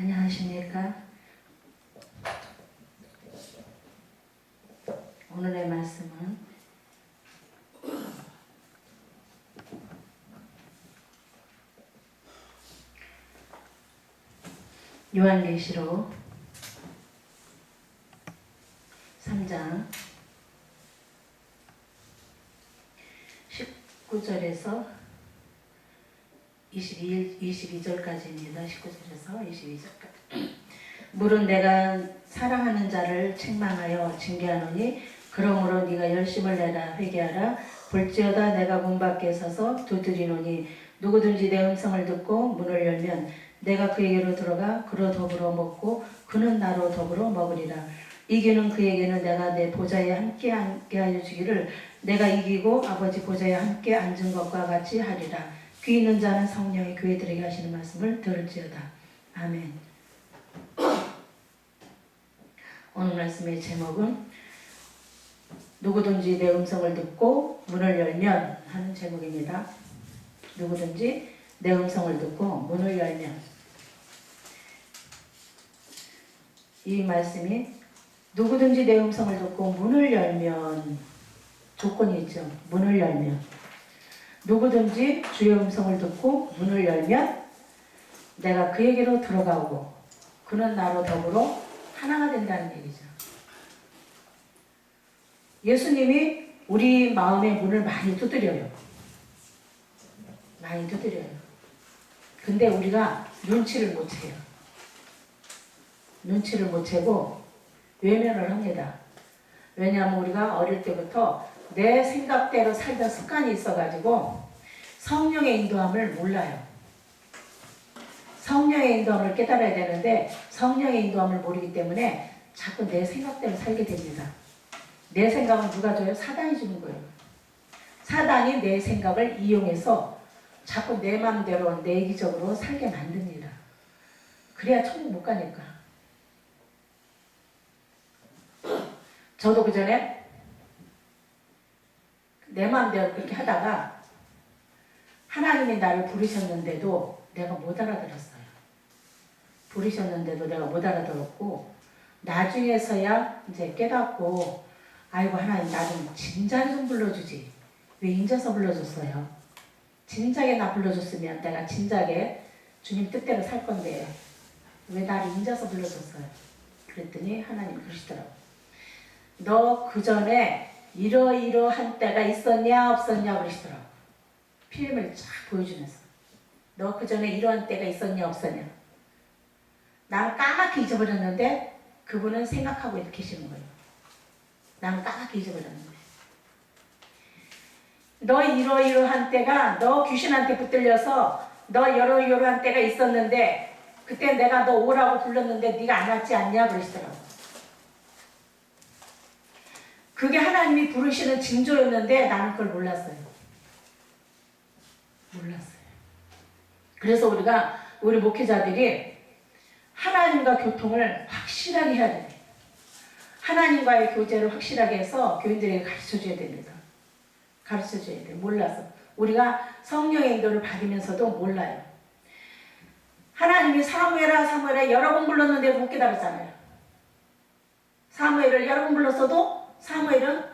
안녕하십니까? 오늘의 말씀은 요한계시록 3장 19절에서 22절까지입니다. 19절에서 22절까지. 물은 내가 사랑하는 자를 책망하여 징계하노니 그러므로 네가 열심을 내라 회개하라. 볼지어다 내가 문 밖에 서서 두드리노니 누구든지 내 음성을 듣고 문을 열면 내가 그에게로 들어가 그로 더불어 먹고 그는 나로 더불어 먹으리라. 이기는 그에게는 내가 내 보좌에 함께 하여 주기를 내가 이기고 아버지 보좌에 함께 앉은 것과 같이 하리라. 귀 있는 자는 성령이 교회들에게 하시는 말씀을 들을지어다. 아멘. 오늘 말씀의 제목은 누구든지 내 음성을 듣고 문을 열면 하는 제목입니다. 누구든지 내 음성을 듣고 문을 열면. 이 말씀이 누구든지 내 음성을 듣고 문을 열면 조건이 있죠. 문을 열면. 누구든지 주의 음성을 듣고 문을 열면 내가 그에게로 들어가고 그는 나로 더불어 하나가 된다는 얘기죠. 예수님이 우리 마음의 문을 많이 두드려요. 많이 두드려요. 근데 우리가 눈치를 못 채요. 눈치를 못 채고 외면을 합니다. 왜냐하면 우리가 어릴 때부터 내 생각대로 살던 습관이 있어가지고 성령의 인도함을 몰라요. 성령의 인도함을 깨달아야 되는데 성령의 인도함을 모르기 때문에 자꾸 내 생각대로 살게 됩니다. 내 생각은 누가 줘요? 사단이 주는 거예요. 사단이 내 생각을 이용해서 자꾸 내 마음대로 내 이기적으로 살게 만듭니다. 그래야 천국 못 가니까. 저도 그 전에 내 마음대로 그렇게 하다가 하나님이 나를 부르셨는데도 내가 못 알아들었어요. 부르셨는데도 내가 못 알아들었고 나중에서야 이제 깨닫고 아이고 하나님 나 좀 진작에 좀 불러주지. 왜 인자서 불러줬어요? 진작에 나 불러줬으면 내가 진작에 주님 뜻대로 살 건데 왜 나를 인자서 불러줬어요? 그랬더니 하나님 그러시더라고. 너 그 전에 이러이러한 때가 있었냐 없었냐 그러시더라고. 필름을 쫙 보여주면서 너 그 전에 이러한 때가 있었냐 없었냐. 나는 까맣게 잊어버렸는데 그분은 생각하고 이렇게 계시는 거예요. 나는 까맣게 잊어버렸는데 너 이러이러한 때가 너 귀신한테 붙들려서 너 이러이러한 때가 있었는데 그때 내가 너 오라고 불렀는데 네가 안 왔지 않냐 그러시더라고. 그게 하나님이 부르시는 징조였는데 나는 그걸 몰랐어요. 몰랐어요. 그래서 우리 목회자들이 하나님과 교통을 확실하게 해야 돼요. 하나님과의 교제를 확실하게 해서 교인들에게 가르쳐줘야 됩니다. 가르쳐줘야 돼요. 몰라서. 우리가 성령의 인도를 받으면서도 몰라요. 하나님이 사무엘아 여러 번 불렀는데도 못 깨달았잖아요. 사무엘을 여러 번 불렀어도 사무엘은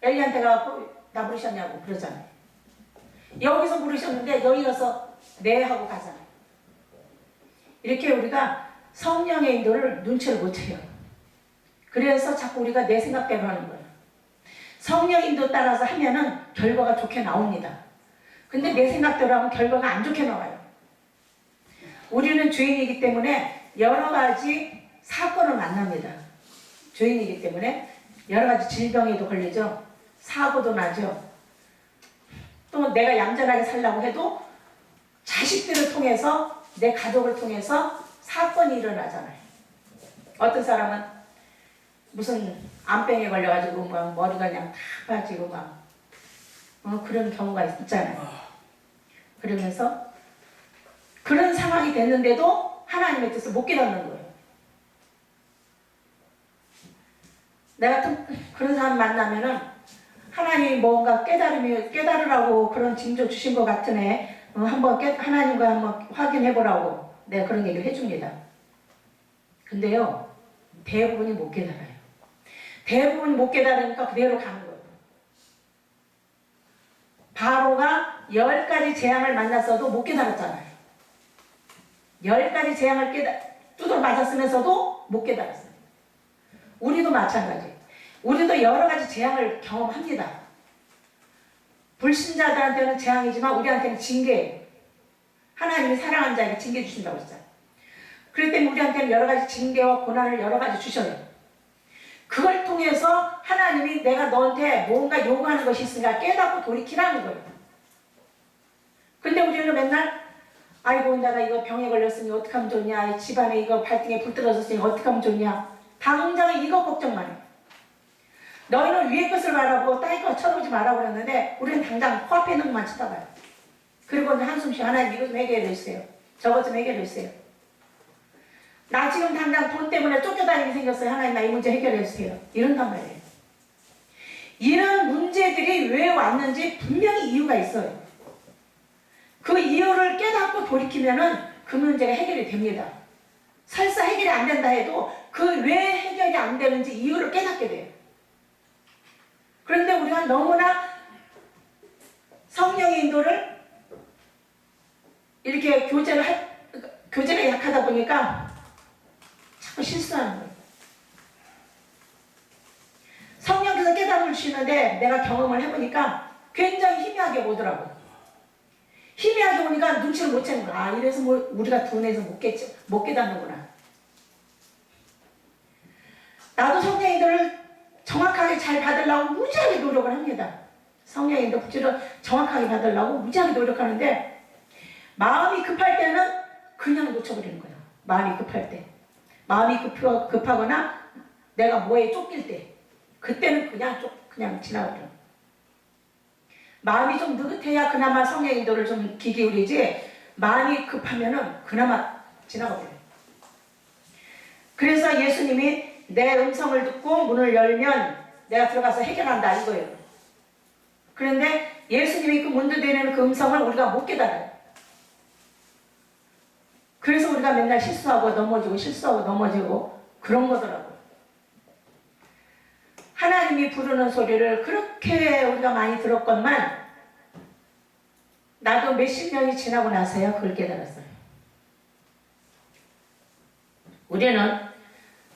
엘리한테 가서 나 부르셨냐고 그러잖아요. 여기서 부르셨는데 여기 가서 네 하고 가잖아요. 이렇게 우리가 성령의 인도를 눈치를 못 채요. 그래서 자꾸 우리가 내 생각대로 하는 거예요. 성령 인도 따라서 하면은 결과가 좋게 나옵니다. 근데 내 생각대로 하면 결과가 안 좋게 나와요. 우리는 죄인이기 때문에 여러 가지 사건을 만납니다. 죄인이기 때문에 여러 가지 질병에도 걸리죠. 사고도 나죠. 또 내가 얌전하게 살려고 해도 자식들을 통해서 내 가족을 통해서 사건이 일어나잖아요. 어떤 사람은 무슨 암병에 걸려가지고 막 머리가 그냥 다 빠지고 막 그런 경우가 있잖아요. 그러면서 그런 상황이 됐는데도 하나님의 뜻을 못 깨닫는 거예요. 내가 그런 사람 만나면은 하나님이 뭔가 깨달으라고 그런 징조 주신 것 같으네. 한번 하나님과 한번 확인해 보라고 내가 그런 얘기를 해줍니다. 근데요, 대부분이 못 깨달아요. 대부분이 못 깨달으니까 그대로 가는 거예요. 바로가 10가지 재앙을 만났어도 못 깨달았잖아요. 10가지 재앙을 두들 맞았으면서도 못 깨달았어요. 우리도 마찬가지. 우리도 여러 가지 재앙을 경험합니다. 불신자들한테는 재앙이지만 우리한테는 징계예요. 하나님이 사랑하는 자에게 징계 주신다고 했잖아요. 그럴 때 우리한테는 여러 가지 징계와 고난을 여러 가지 주셔요. 그걸 통해서 하나님이 내가 너한테 뭔가 요구하는 것이 있으니까 깨닫고 돌이키라는 거예요. 근데 우리는 맨날 아이고 내가 이거 병에 걸렸으니 어떻게 하면 좋냐, 집안에 이거 발등에 불 떨어졌으니 어떻게 하면 좋냐, 당장 이거 걱정만 해. 너희는 위에 것을 바라보고 땅의 것 쳐다보지 말라고 그랬는데 우리는 당장 코앞에 있는 것만 쳐다봐요. 그리고 한숨 쉬어. 하나님 이거 좀 해결해 주세요. 저것 좀 해결해 주세요. 나 지금 당장 돈 때문에 쫓겨다니게 생겼어요. 하나님 나 이 문제 해결해 주세요. 이런단 말이에요. 이런 문제들이 왜 왔는지 분명히 이유가 있어요. 그 이유를 깨닫고 돌이키면은 그 문제가 해결이 됩니다. 설사 해결이 안 된다 해도 그 왜 해결이 안 되는지 이유를 깨닫게 돼요. 그런데 우리가 너무나 성령의 인도를 이렇게 교제가 약하다 보니까 자꾸 실수하는 거예요. 성령께서 깨달음을 주시는데 내가 경험을 해보니까 굉장히 희미하게 오더라고요. 희미하게 오니까 눈치를 못 채는 거야. 아, 이래서 뭐 우리가 둔해서 못 깨닫는구나. 나도 성령의 인도를 정확하게 잘 받으려고 무지하게 노력을 합니다. 성령의 인도 부지를 정확하게 받으려고 무지하게 노력하는데 마음이 급할 때는 그냥 놓쳐버리는 거예요. 마음이 급할 때. 마음이 급하거나 내가 뭐에 쫓길 때 그때는 그냥 지나가버려요. 마음이 좀 느긋해야 그나마 성령의 인도를 좀 귀 기울이지 마음이 급하면은 그나마 지나가버려요. 그래서 예수님이 내 음성을 듣고 문을 열면 내가 들어가서 해결한다 이거예요. 그런데 예수님이 그 문 두드리는 그 음성을 우리가 못 깨달아요. 그래서 우리가 맨날 실수하고 넘어지고 그런 거더라고요. 하나님이 부르는 소리를 그렇게 우리가 많이 들었건만 나도 몇십 년이 지나고 나서야 그걸 깨달았어요. 우리는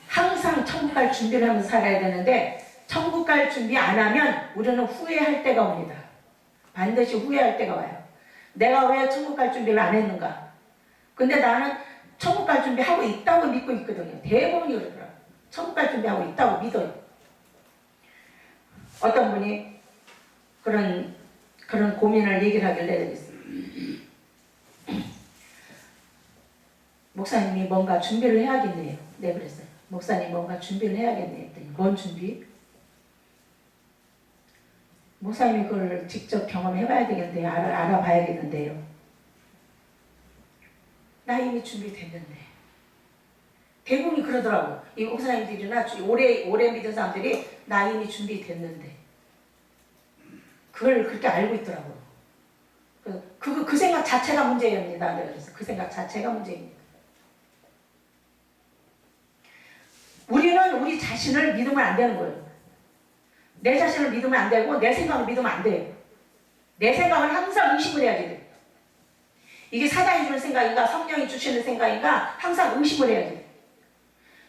항상 천국 갈 준비를 하면서 살아야 되는데 천국 갈 준비 안 하면 우리는 후회할 때가 옵니다. 반드시 후회할 때가 와요. 내가 왜 천국 갈 준비를 안 했는가? 근데 나는 천국 갈 준비하고 있다고 믿고 있거든요. 대부분이 그러더라고요. 천국 갈 준비하고 있다고 믿어요. 어떤 분이 그런 고민을 얘기를 하길래 목사님이 뭔가 준비를 해야겠네요. 네, 그랬어요. 목사님 뭔가 준비를 해야겠네 했더니 뭔 준비? 목사님이 그걸 직접 경험해봐야 되겠는데요. 알아봐야겠는데요. 나 이미 준비됐는데. 대부분이 그러더라고. 이 목사님들이나 오래 믿은 사람들이 나 이미 준비됐는데. 그걸 그렇게 알고 있더라고. 그 생각 자체가 문제입니다. 그래서 그 생각 자체가 문제입니다. 우리는 우리 자신을 믿으면 안 되는 거예요. 내 자신을 믿으면 안 되고 내 생각을 믿으면 안 돼요. 내 생각을 항상 의심을 해야지 돼요. 이게 사단이 주는 생각인가 성령이 주시는 생각인가 항상 의심을 해야 돼요.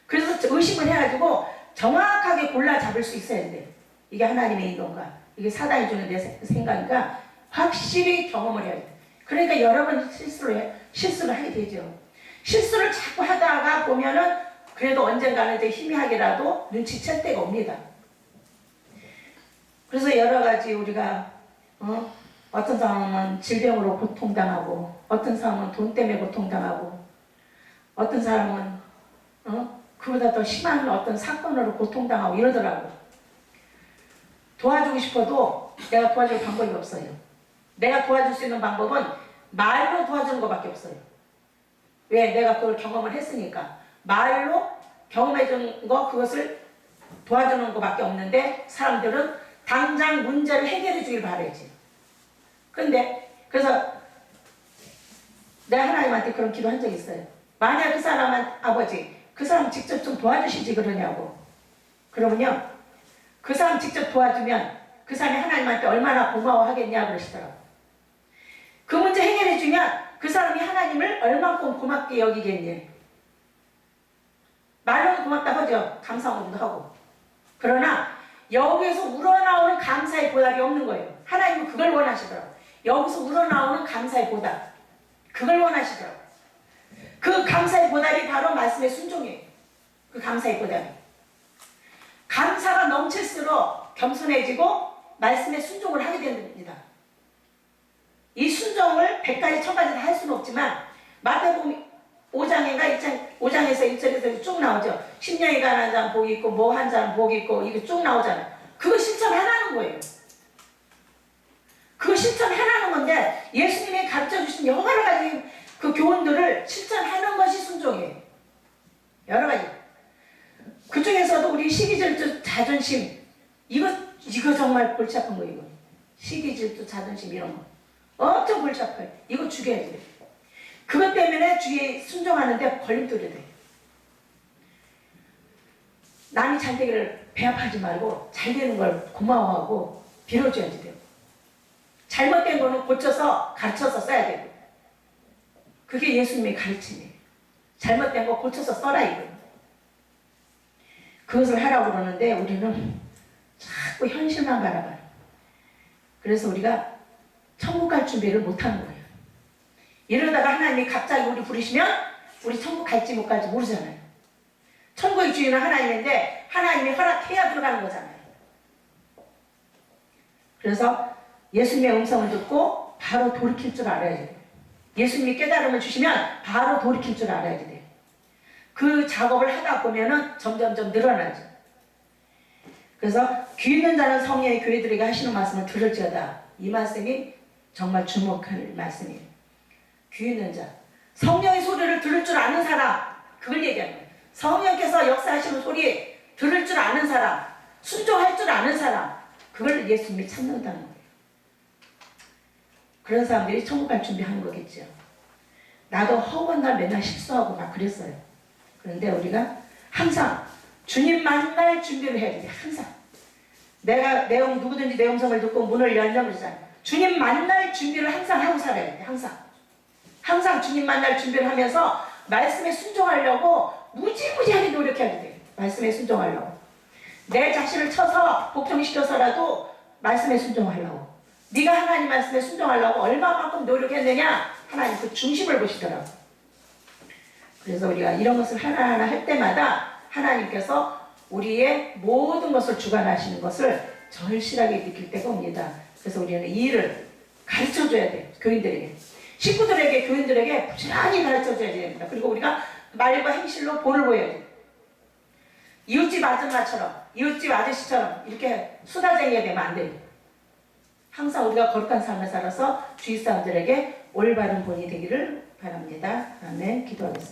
그래서 의심을 해가지고 정확하게 골라 잡을 수 있어야 돼요. 이게 하나님의 인도인가 이게 사단이 주는 내 생각인가 확실히 경험을 해야 돼요. 그러니까 여러 번 실수를 하게 되죠. 실수를 자꾸 하다가 보면은 그래도 언젠가는 이제 희미하게라도 눈치챌 때가 옵니다. 그래서 여러 가지 우리가 어떤 사람은 질병으로 고통당하고 어떤 사람은 돈 때문에 고통당하고 어떤 사람은 그보다 더 심한 어떤 사건으로 고통당하고 이러더라고. 도와주고 싶어도 내가 도와줄 방법이 없어요. 내가 도와줄 수 있는 방법은 말로 도와주는 것밖에 없어요. 왜? 내가 그걸 경험을 했으니까. 말로 경험해준 거 그것을 도와주는 것밖에 없는데 사람들은 당장 문제를 해결해 주길 바라지. 그래서 내가 하나님한테 그런 기도한 적이 있어요. 만약 그 사람은 아버지 그 사람 직접 좀 도와주시지 그러냐고. 그러면요, 그 사람 직접 도와주면 그 사람이 하나님한테 얼마나 고마워하겠냐 그러시더라고. 그 문제 해결해주면 그 사람이 하나님을 얼마큼 고맙게 여기겠니. 말로는 고맙다 하죠. 감사하기도 하고. 그러나 여기에서 우러나오는 감사의 보답이 없는 거예요. 하나님은 그걸 원하시더라고. 여기서 우러나오는 감사의 보답, 그걸 원하시더라고. 그 감사의 보답이 바로 말씀의 순종이에요. 그 감사의 보답이. 감사가 넘칠수록 겸손해지고 말씀에 순종을 하게 됩니다. 이 순종을 100가지 1000가지 다 할 수는 없지만 마태복음 5장인가 5장에서 1절에서 쭉 나오죠. 10년이 가난 자는 복이 있고 뭐 한 자는 복이 있고 이게 쭉 나오잖아요. 그거 실천하라는 거예요. 그거 실천하라는 건데 예수님이 가르쳐주신 여러 가지 그 교훈들을 실천하는 것이 순종이에요. 여러 가지. 그 중에서도 우리 시기질투, 자존심, 이거 정말 골치 아픈 거, 이거. 시기질투, 자존심, 이런 거. 엄청 골치 아파요. 이거 죽여야지. 그것 때문에 주위에 순종하는데 걸림돌이 돼. 남이 잘 되기를 배합하지 말고 잘 되는 걸 고마워하고 빌어줘야지 돼요. 잘못된 거는 고쳐서 가르쳐서 써야 되고. 그게 예수님의 가르침이에요. 잘못된 거 고쳐서 써라 이거. 그것을 하라고 그러는데 우리는 자꾸 현실만 바라봐요. 그래서 우리가 천국 갈 준비를 못하는 거예요. 이러다가 하나님이 갑자기 우리 부르시면 우리 천국 갈지 못 갈지 모르잖아요. 천국의 주인은 하나님인데 하나님이 허락해야 들어가는 거잖아요. 그래서 예수님의 음성을 듣고 바로 돌이킬 줄 알아야 돼요. 예수님이 깨달음을 주시면 바로 돌이킬 줄 알아야 돼요. 그 작업을 하다 보면은 점점점 늘어나죠. 그래서 귀 있는 자는 성령의 교회들에게 하시는 말씀을 들을지어다. 이 말씀이 정말 주목할 말씀이에요. 귀 있는 자. 성령의 소리를 들을 줄 아는 사람. 그걸 얘기하는 거예요. 성령께서 역사하시는 소리 들을 줄 아는 사람. 순종할 줄 아는 사람. 그걸 예수님이 찾는다는 거예요. 그런 사람들이 천국 갈 준비하는 거겠죠. 나도 허구한 날 맨날 실수하고 막 그랬어요. 그런데 우리가 항상 주님 만날 준비를 해야 돼요. 항상. 내가 누구든지 내 음성을 듣고 문을 열려고 그러잖아요. 주님 만날 준비를 항상 하고 살아야 돼요. 항상. 항상 주님 만날 준비를 하면서 말씀에 순종하려고 무지무지하게 노력해야 돼요. 말씀에 순종하려고. 내 자신을 쳐서 복종시켜서라도 말씀에 순종하려고. 네가 하나님 말씀에 순종하려고 얼마만큼 노력했느냐? 하나님 그 중심을 보시더라고. 그래서 우리가 이런 것을 하나하나 할 때마다 하나님께서 우리의 모든 것을 주관하시는 것을 절실하게 느낄 때가 옵니다. 그래서 우리는 이 일을 가르쳐줘야 돼요. 교인들에게. 식구들에게, 교인들에게 부지런히 가르쳐줘야 됩니다. 그리고 우리가 말과 행실로 본을 보여야 돼요. 이웃집 아줌마처럼, 이웃집 아저씨처럼 이렇게 수다쟁이가 되면 안 돼요. 항상 우리가 거룩한 삶을 살아서 주위 사람들에게 올바른 본이 되기를 바랍니다. 아멘. 기도하겠습니다.